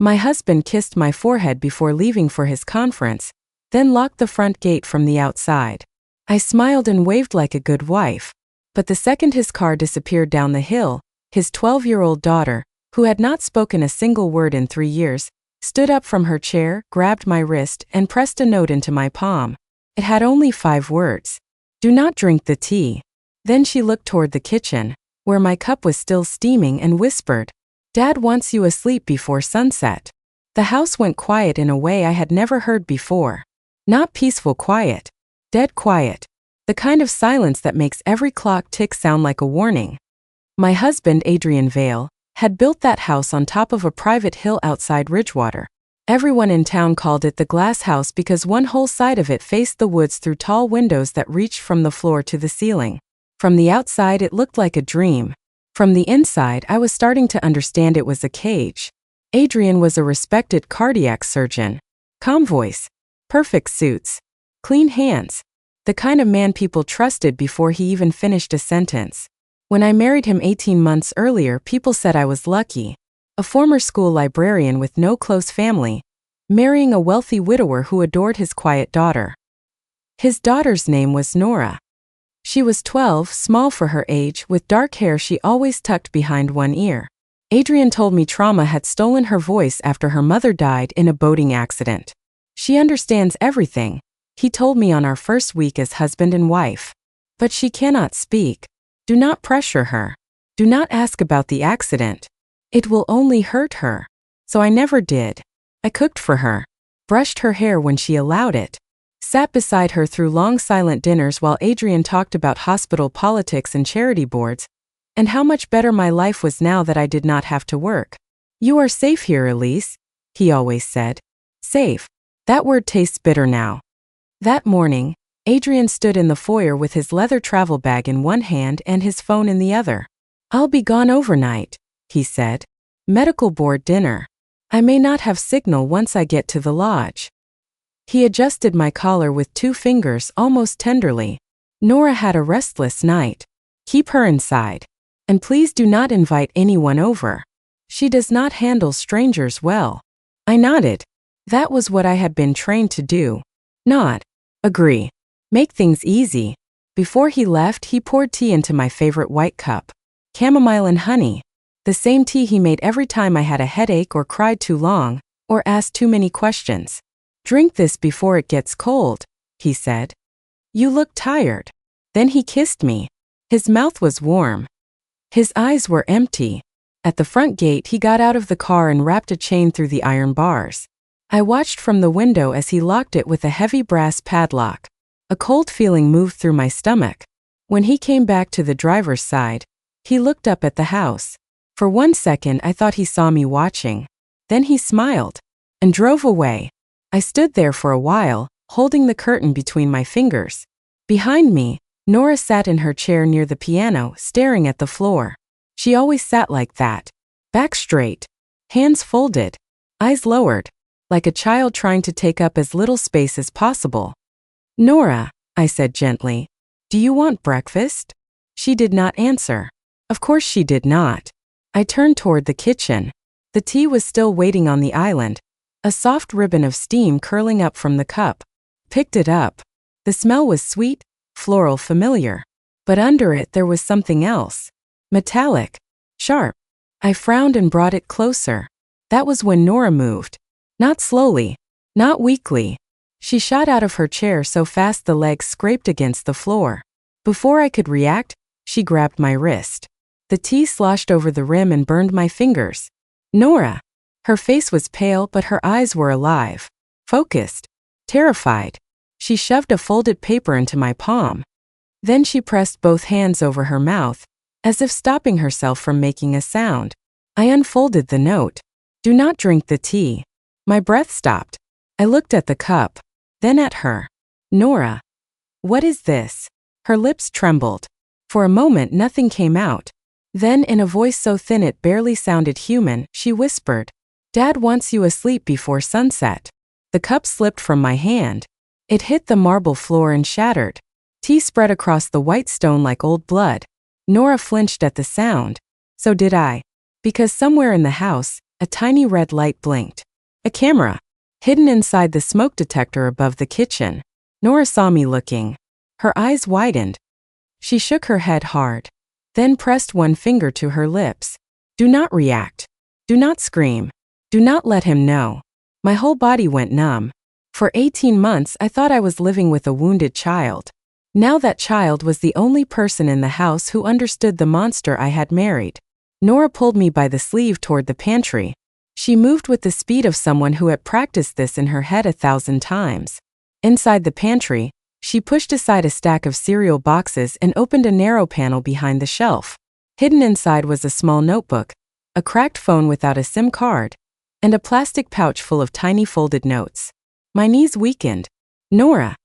My husband kissed my forehead before leaving for his conference, then locked the front gate from the outside. I smiled and waved like a good wife. But the second his car disappeared down the hill, his 12-year-old daughter, who had not spoken a single word in 3 years, stood up from her chair, grabbed my wrist, and pressed a note into my palm. It had only 5 words. Do not drink the tea. Then she looked toward the kitchen, where my cup was still steaming, and whispered, Dad wants you asleep before sunset. The house went quiet in a way I had never heard before. Not peaceful quiet. Dead quiet. The kind of silence that makes every clock tick sound like a warning. My husband, Adrian Vale, had built that house on top of a private hill outside Ridgewater. Everyone in town called it the glass house because one whole side of it faced the woods through tall windows that reached from the floor to the ceiling. From the outside it looked like a dream. From the inside I was starting to understand it was a cage. Adrian was a respected cardiac surgeon. Calm voice. Perfect suits. Clean hands. The kind of man people trusted before he even finished a sentence. When I married him 18 months earlier, people said I was lucky. A former school librarian with no close family, marrying a wealthy widower who adored his quiet daughter. His daughter's name was Nora. She was 12, small for her age, with dark hair she always tucked behind one ear. Adrian told me trauma had stolen her voice after her mother died in a boating accident. She understands everything, he told me on our first week as husband and wife. But she cannot speak. Do not pressure her. Do not ask about the accident. It will only hurt her. So I never did. I cooked for her, brushed her hair when she allowed it, sat beside her through long silent dinners while Adrian talked about hospital politics and charity boards, and how much better my life was now that I did not have to work. You are safe here, Elise, he always said. Safe. That word tastes bitter now. That morning, Adrian stood in the foyer with his leather travel bag in one hand and his phone in the other. I'll be gone overnight, he said. Medical board dinner. I may not have signal once I get to the lodge. He adjusted my collar with 2 fingers almost tenderly. Nora had a restless night. Keep her inside. And please do not invite anyone over. She does not handle strangers well. I nodded. That was what I had been trained to do. Nod. Agree. Make things easy. Before he left, he poured tea into my favorite white cup. Chamomile and honey. The same tea he made every time I had a headache or cried too long, or asked too many questions. Drink this before it gets cold, he said. You look tired. Then he kissed me. His mouth was warm. His eyes were empty. At the front gate, he got out of the car and wrapped a chain through the iron bars. I watched from the window as he locked it with a heavy brass padlock. A cold feeling moved through my stomach. When he came back to the driver's side, he looked up at the house. For 1 second I thought he saw me watching. Then he smiled and drove away. I stood there for a while, holding the curtain between my fingers. Behind me, Nora sat in her chair near the piano, staring at the floor. She always sat like that. Back straight, hands folded, eyes lowered, like a child trying to take up as little space as possible. Nora, I said gently, do you want breakfast? She did not answer. Of course she did not. I turned toward the kitchen. The tea was still waiting on the island, a soft ribbon of steam curling up from the cup. Picked it up. The smell was sweet, floral, familiar. But under it there was something else. Metallic. Sharp. I frowned and brought it closer. That was when Nora moved. Not slowly. Not weakly. She shot out of her chair so fast the legs scraped against the floor. Before I could react, she grabbed my wrist. The tea sloshed over the rim and burned my fingers. Nora. Her face was pale, but her eyes were alive. Focused. Terrified. She shoved a folded paper into my palm. Then she pressed both hands over her mouth, as if stopping herself from making a sound. I unfolded the note. Do not drink the tea. My breath stopped. I looked at the cup, then at her. Nora. What is this? Her lips trembled. For a moment nothing came out. Then in a voice so thin it barely sounded human, she whispered, Dad wants you asleep before sunset. The cup slipped from my hand. It hit the marble floor and shattered. Tea spread across the white stone like old blood. Nora flinched at the sound. So did I. Because somewhere in the house, A tiny red light blinked. A camera. Hidden inside the smoke detector above the kitchen. Nora saw me looking. Her eyes widened. She shook her head hard. Then pressed one finger to her lips. Do not react. Do not scream. Do not let him know. My whole body went numb. For 18 months I thought I was living with a wounded child. Now that child was the only person in the house who understood the monster I had married. Nora pulled me by the sleeve toward the pantry. She moved with the speed of someone who had practiced this in her head 1,000 times. Inside the pantry, she pushed aside a stack of cereal boxes and opened a narrow panel behind the shelf. Hidden inside was a small notebook, a cracked phone without a SIM card, and a plastic pouch full of tiny folded notes. My knees weakened. Nora,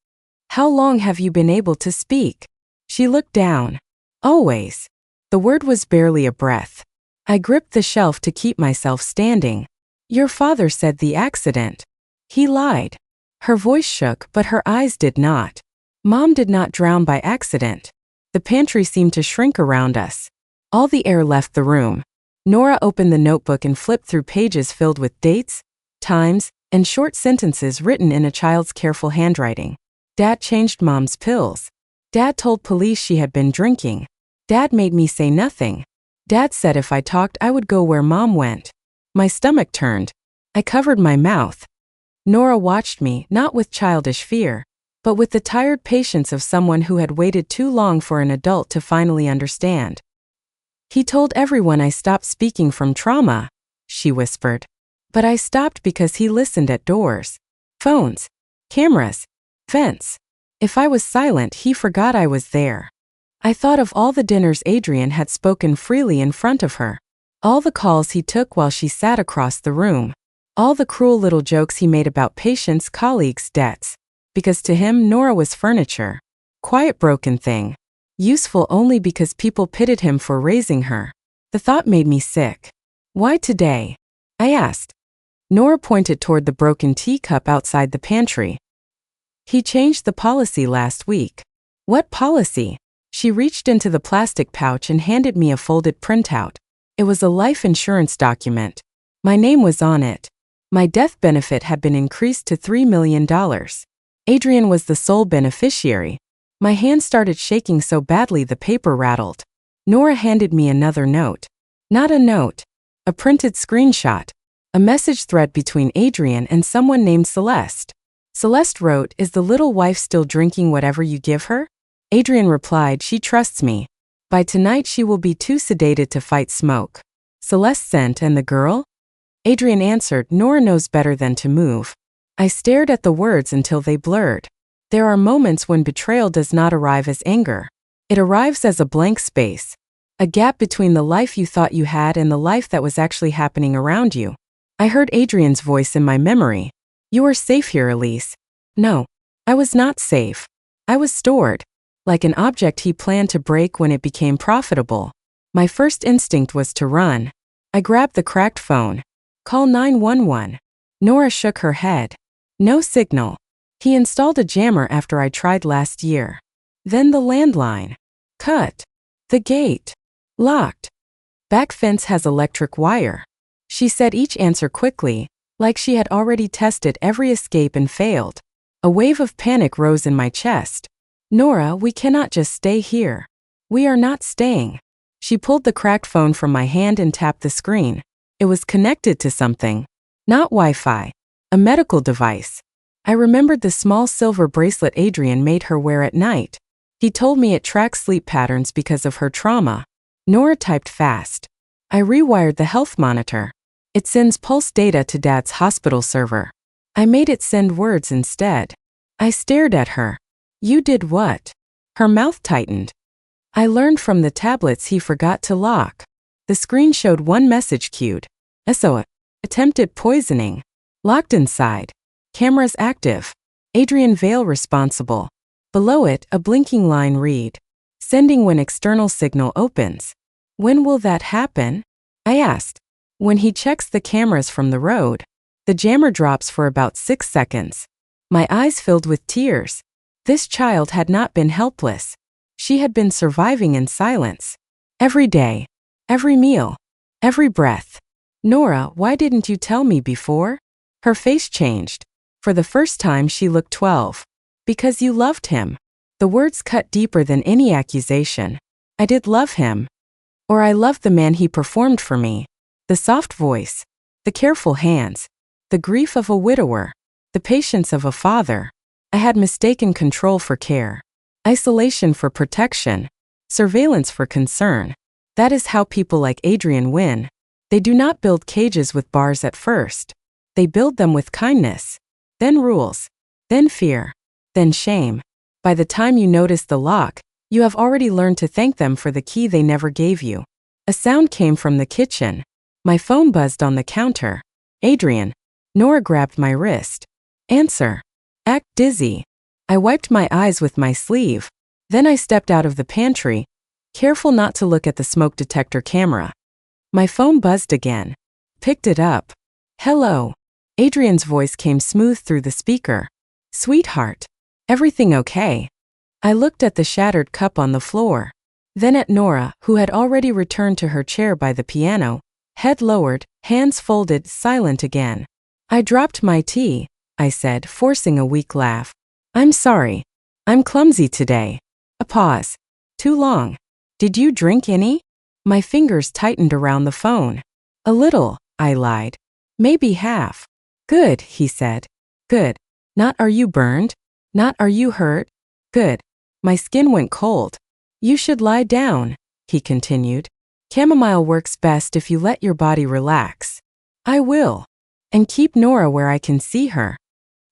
how long have you been able to speak? She looked down. Always. The word was barely a breath. I gripped the shelf to keep myself standing. Your father said the accident. He lied. Her voice shook, but her eyes did not. Mom did not drown by accident. The pantry seemed to shrink around us. All the air left the room. Nora opened the notebook and flipped through pages filled with dates, times, and short sentences written in a child's careful handwriting. Dad changed Mom's pills. Dad told police she had been drinking. Dad made me say nothing. Dad said if I talked I would go where Mom went. My stomach turned. I covered my mouth. Nora watched me, not with childish fear, but with the tired patience of someone who had waited too long for an adult to finally understand. He told everyone I stopped speaking from trauma, she whispered. But I stopped because he listened at doors, phones, cameras, vents. If I was silent, he forgot I was there. I thought of all the dinners Adrian had spoken freely in front of her, all the calls he took while she sat across the room, all the cruel little jokes he made about patients, colleagues, debts. Because to him, Nora was furniture. Quiet, broken thing. Useful only because people pitied him for raising her. The thought made me sick. Why today? I asked. Nora pointed toward the broken teacup outside the pantry. He changed the policy last week. What policy? She reached into the plastic pouch and handed me a folded printout. It was a life insurance document. My name was on it. My death benefit had been increased to $3 million. Adrian was the sole beneficiary. My hand started shaking so badly the paper rattled. Nora handed me another note. Not a note. A printed screenshot. A message thread between Adrian and someone named Celeste. Celeste wrote, "Is the little wife still drinking whatever you give her?" Adrian replied, "She trusts me. By tonight she will be too sedated to fight smoke." Celeste sent, "And the girl?" Adrian answered, "Nora knows better than to move." I stared at the words until they blurred. There are moments when betrayal does not arrive as anger. It arrives as a blank space. A gap between the life you thought you had and the life that was actually happening around you. I heard Adrian's voice in my memory. "You are safe here, Elise." No, I was not safe. I was stored. Like an object he planned to break when it became profitable. My first instinct was to run. I grabbed the cracked phone. "Call 911. Nora shook her head. No signal. He installed a jammer after I tried last year. Then the landline. Cut. The gate. Locked. Back fence has electric wire. She said each answer quickly, like she had already tested every escape and failed. A wave of panic rose in my chest. "Nora, we cannot just stay here. We are not staying." She pulled the cracked phone from my hand and tapped the screen. It was connected to something. Not Wi-Fi. A medical device. I remembered the small silver bracelet Adrian made her wear at night. He told me it tracks sleep patterns because of her trauma. Nora typed fast. I rewired the health monitor. It sends pulse data to Dad's hospital server. I made it send words instead. I stared at her. "You did what?" Her mouth tightened. "I learned from the tablets he forgot to lock." The screen showed one message queued. SOA. Attempted poisoning. Locked inside. Cameras active. Adrian Vale responsible. Below it, a blinking line read. Sending when external signal opens. When will that happen? I asked. When he checks the cameras from the road. The jammer drops for about 6 seconds. My eyes filled with tears. This child had not been helpless. She had been surviving in silence. Every day. Every meal. Every breath. Nora, why didn't you tell me before? Her face changed. For the first time she looked 12. Because you loved him. The words cut deeper than any accusation. I did love him. Or I loved the man he performed for me. The soft voice. The careful hands. The grief of a widower. The patience of a father. I had mistaken control for care. Isolation for protection. Surveillance for concern. That is how people like Adrian win. They do not build cages with bars at first. They build them with kindness. Then rules. Then fear. Then shame. By the time you notice the lock, you have already learned to thank them for the key they never gave you. A sound came from the kitchen. My phone buzzed on the counter. Adrian. Nora grabbed my wrist. Answer. Act dizzy. I wiped my eyes with my sleeve. Then I stepped out of the pantry, careful not to look at the smoke detector camera. My phone buzzed again. Picked it up. Hello. Adrian's voice came smooth through the speaker. Sweetheart. Everything okay? I looked at the shattered cup on the floor. Then at Nora, who had already returned to her chair by the piano, head lowered, hands folded, silent again. I dropped my tea, I said, forcing a weak laugh. I'm sorry. I'm clumsy today. A pause. Too long. Did you drink any? My fingers tightened around the phone. A little, I lied. Maybe half. Good, he said. Good. Not are you burned? Not are you hurt? Good. My skin went cold. You should lie down, he continued. Chamomile works best if you let your body relax. I will. And keep Nora where I can see her.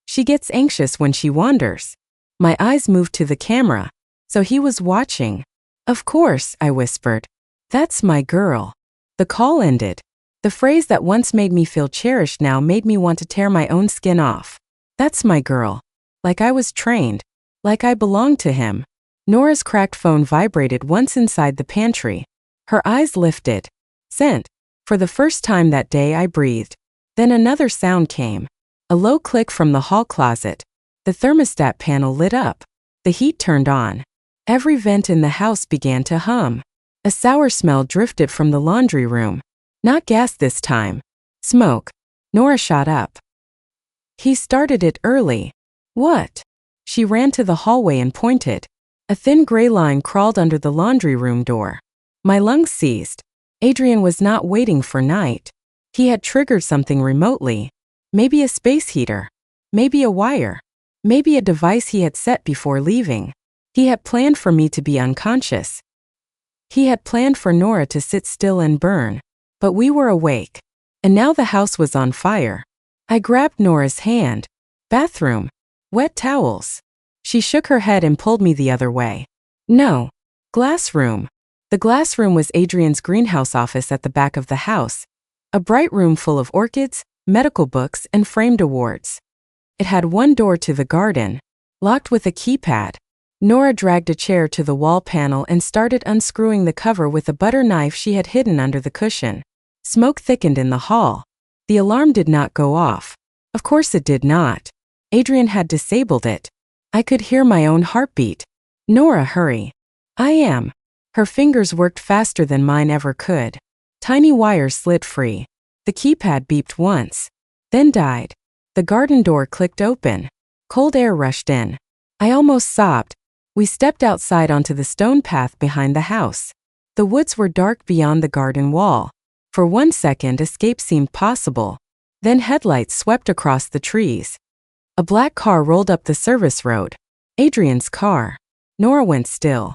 She gets anxious when she wanders. My eyes moved to the camera, so he was watching. Of course, I whispered. That's my girl. The call ended. The phrase that once made me feel cherished now made me want to tear my own skin off. That's my girl. Like I was trained. Like I belonged to him. Nora's cracked phone vibrated once inside the pantry. Her eyes lifted. Sent. For the first time that day I breathed. Then another sound came. A low click from the hall closet. The thermostat panel lit up. The heat turned on. Every vent in the house began to hum. A sour smell drifted from the laundry room. Not gas this time. Smoke. Nora shot up. He started it early. What? She ran to the hallway and pointed. A thin gray line crawled under the laundry room door. My lungs seized. Adrian was not waiting for night. He had triggered something remotely. Maybe a space heater. Maybe a wire. Maybe a device he had set before leaving. He had planned for me to be unconscious. He had planned for Nora to sit still and burn. But we were awake. And now the house was on fire. I grabbed Nora's hand. Bathroom. Wet towels. She shook her head and pulled me the other way. No. Glass room. The glass room was Adrian's greenhouse office at the back of the house. A bright room full of orchids, medical books, and framed awards. It had one door to the garden, locked with a keypad. Nora dragged a chair to the wall panel and started unscrewing the cover with a butter knife she had hidden under the cushion. Smoke thickened in the hall. The alarm did not go off. Of course it did not. Adrian had disabled it. I could hear my own heartbeat. Nora, hurry. I am. Her fingers worked faster than mine ever could. Tiny wires slid free. The keypad beeped once. Then died. The garden door clicked open. Cold air rushed in. I almost sobbed. We stepped outside onto the stone path behind the house. The woods were dark beyond the garden wall. For 1 second, escape seemed possible. Then headlights swept across the trees. A black car rolled up the service road. Adrian's car. Nora went still.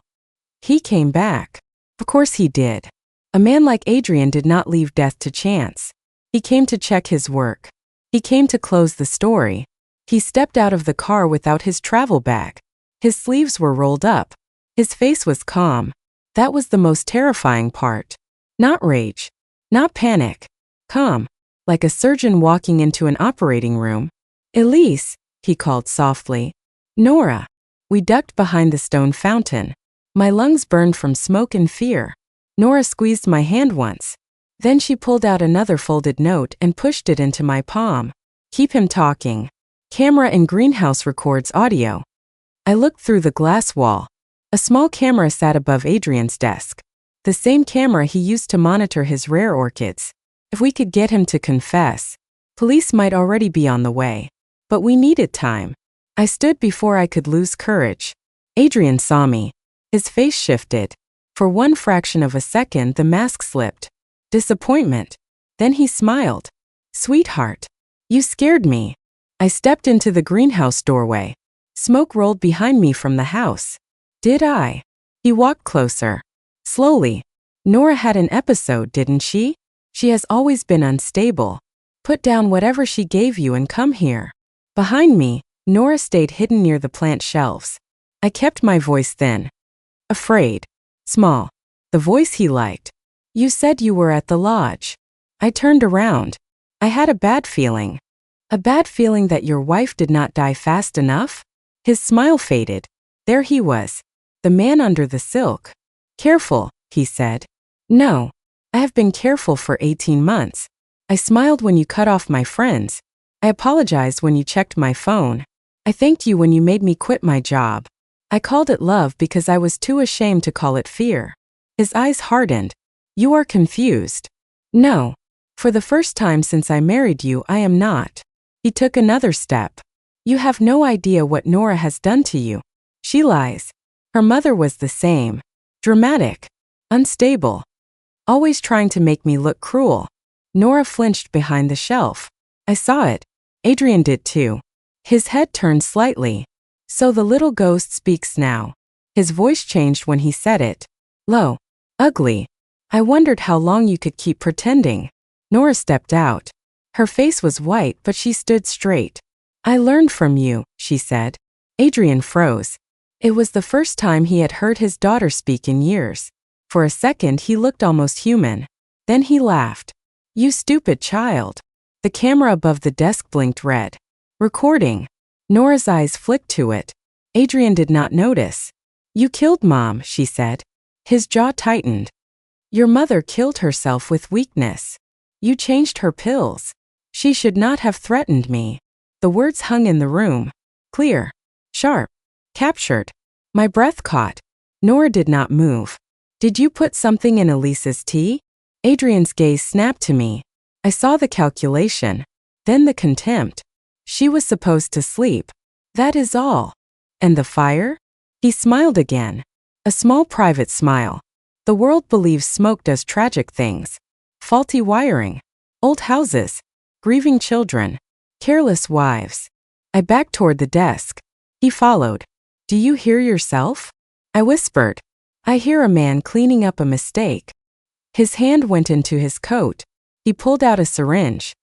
He came back. Of course he did. A man like Adrian did not leave death to chance. He came to check his work. He came to close the story. He stepped out of the car without his travel bag. His sleeves were rolled up. His face was calm. That was the most terrifying part. Not rage. Not panic. Calm. Like a surgeon walking into an operating room. Elise, he called softly. Nora. We ducked behind the stone fountain. My lungs burned from smoke and fear. Nora squeezed my hand once. Then she pulled out another folded note and pushed it into my palm. Keep him talking. Camera in greenhouse records audio. I looked through the glass wall. A small camera sat above Adrian's desk. The same camera he used to monitor his rare orchids. If we could get him to confess, police might already be on the way. But we needed time. I stood before I could lose courage. Adrian saw me. His face shifted. For one fraction of a second, the mask slipped. Disappointment. Then he smiled. Sweetheart, you scared me. I stepped into the greenhouse doorway. Smoke rolled behind me from the house. Did I? He walked closer. Slowly. Nora had an episode, didn't she? She has always been unstable. Put down whatever she gave you and come here. Behind me, Nora stayed hidden near the plant shelves. I kept my voice thin. Afraid. Small. The voice he liked. You said you were at the lodge. I turned around. I had a bad feeling. A bad feeling that your wife did not die fast enough? His smile faded. There he was. The man under the silk. Careful, he said. No. I have been careful for 18 months. I smiled when you cut off my friends. I apologized when you checked my phone. I thanked you when you made me quit my job. I called it love because I was too ashamed to call it fear. His eyes hardened. You are confused. No. For the first time since I married you, I am not. He took another step. You have no idea what Nora has done to you. She lies. Her mother was the same. Dramatic. Unstable. Always trying to make me look cruel. Nora flinched behind the shelf. I saw it. Adrian did too. His head turned slightly. So the little ghost speaks now. His voice changed when he said it. Low. Ugly. I wondered how long you could keep pretending. Nora stepped out. Her face was white, but she stood straight. I learned from you, she said. Adrian froze. It was the first time he had heard his daughter speak in years. For a second he looked almost human. Then he laughed. You stupid child. The camera above the desk blinked red. Recording. Nora's eyes flicked to it. Adrian did not notice. You killed Mom, she said. His jaw tightened. Your mother killed herself with weakness. You changed her pills. She should not have threatened me. The words hung in the room. Clear. Sharp. Captured. My breath caught. Nora did not move. Did you put something in Elise's tea? Adrian's gaze snapped to me. I saw the calculation. Then the contempt. She was supposed to sleep. That is all. And the fire? He smiled again. A small private smile. The world believes smoke does tragic things. Faulty wiring. Old houses. Grieving children. Careless wives. I backed toward the desk. He followed. Do you hear yourself? I whispered. I hear a man cleaning up a mistake. His hand went into his coat. He pulled out a syringe.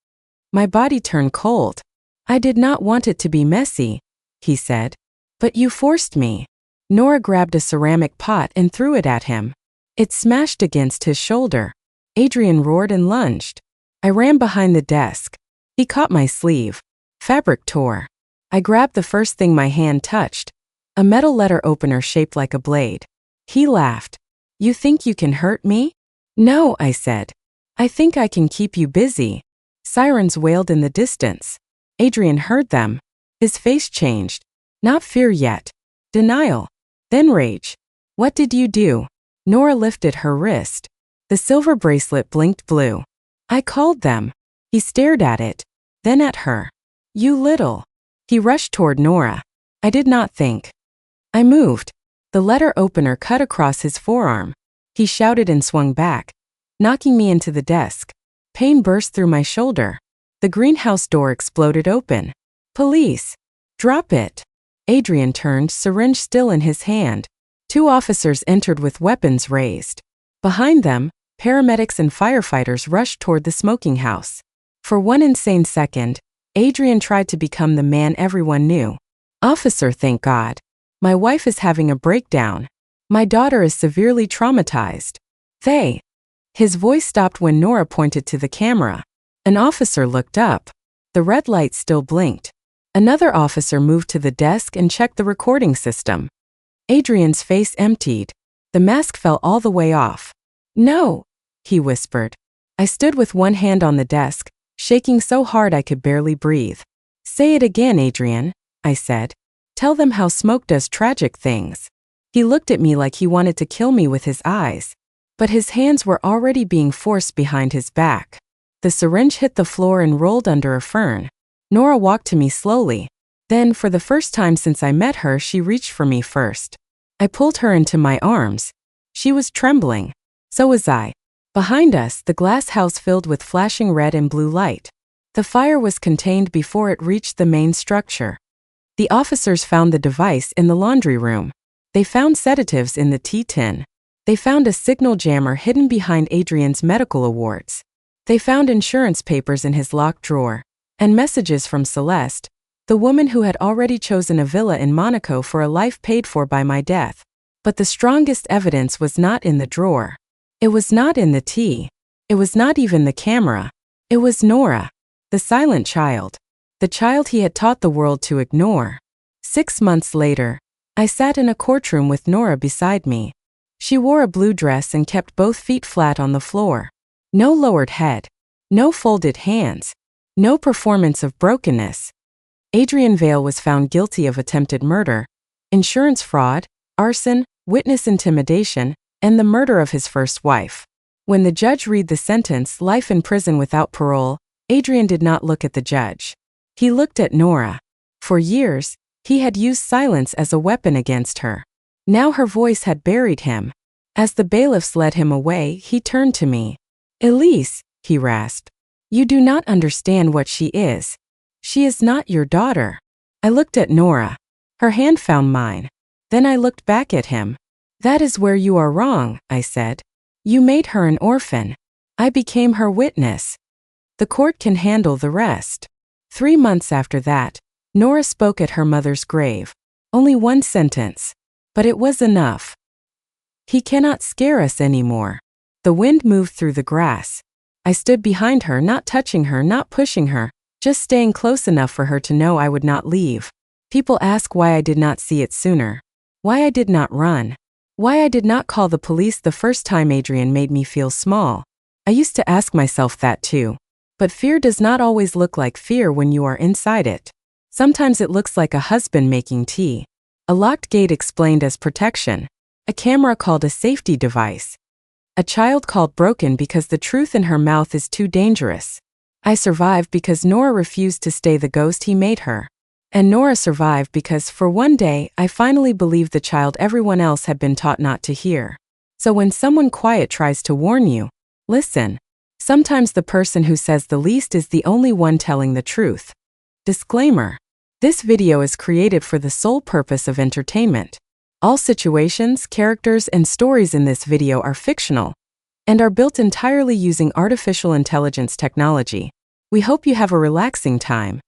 My body turned cold. I did not want it to be messy, he said. But you forced me. Nora grabbed a ceramic pot and threw it at him. It smashed against his shoulder. Adrian roared and lunged. I ran behind the desk. He caught my sleeve. Fabric tore. I grabbed the first thing my hand touched. A metal letter opener shaped like a blade. He laughed. You think you can hurt me? No, I said. I think I can keep you busy. Sirens wailed in the distance. Adrian heard them. His face changed. Not fear yet. Denial. Then rage. What did you do? Nora lifted her wrist. The silver bracelet blinked blue. I called them. He stared at it. Then at her. You little. He rushed toward Nora. I did not think. I moved. The letter opener cut across his forearm. He shouted and swung back, knocking me into the desk. Pain burst through my shoulder. The greenhouse door exploded open. Police. Drop it. Adrian turned, syringe still in his hand. 2 officers entered with weapons raised. Behind them, paramedics and firefighters rushed toward the smoking house. For one insane second, Adrian tried to become the man everyone knew. Officer, thank God. My wife is having a breakdown. My daughter is severely traumatized. They. His voice stopped when Nora pointed to the camera. An officer looked up. The red light still blinked. Another officer moved to the desk and checked the recording system. Adrian's face emptied. The mask fell all the way off. No, he whispered. I stood with one hand on the desk, shaking so hard I could barely breathe. Say it again, Adrian, I said. Tell them how smoke does tragic things. He looked at me like he wanted to kill me with his eyes. But his hands were already being forced behind his back. The syringe hit the floor and rolled under a fern. Nora walked to me slowly. Then, for the first time since I met her, she reached for me first. I pulled her into my arms. She was trembling. So was I. Behind us, the glass house filled with flashing red and blue light. The fire was contained before it reached the main structure. The officers found the device in the laundry room. They found sedatives in the tea tin. They found a signal jammer hidden behind Adrian's medical awards. They found insurance papers in his locked drawer, and messages from Celeste, the woman who had already chosen a villa in Monaco for a life paid for by my death. But the strongest evidence was not in the drawer. It was not in the tea. It was not even the camera. It was Nora, the silent child. The child he had taught the world to ignore. 6 months later, I sat in a courtroom with Nora beside me. She wore a blue dress and kept both feet flat on the floor. No lowered head. No folded hands. No performance of brokenness. Adrian Vale was found guilty of attempted murder, insurance fraud, arson, witness intimidation, and the murder of his first wife. When the judge read the sentence, life in prison without parole, Adrian did not look at the judge. He looked at Nora. For years, he had used silence as a weapon against her. Now her voice had buried him. As the bailiffs led him away, he turned to me. "Elise," he rasped, "you do not understand what she is. She is not your daughter." I looked at Nora. Her hand found mine. Then I looked back at him. "That is where you are wrong," I said. "You made her an orphan. I became her witness. The court can handle the rest." 3 months after that, Nora spoke at her mother's grave. Only one sentence. But it was enough. "He cannot scare us anymore." The wind moved through the grass. I stood behind her, not touching her, not pushing her, just staying close enough for her to know I would not leave. People ask why I did not see it sooner. Why I did not run. Why I did not call the police the first time Adrian made me feel small. I used to ask myself that too. But fear does not always look like fear when you are inside it. Sometimes it looks like a husband making tea. A locked gate explained as protection. A camera called a safety device. A child called broken because the truth in her mouth is too dangerous. I survived because Nora refused to stay the ghost he made her. And Nora survived because, for one day, I finally believed the child everyone else had been taught not to hear. So when someone quiet tries to warn you, listen. Sometimes the person who says the least is the only one telling the truth. Disclaimer. This video is created for the sole purpose of entertainment. All situations, characters, and stories in this video are fictional and are built entirely using artificial intelligence technology. We hope you have a relaxing time.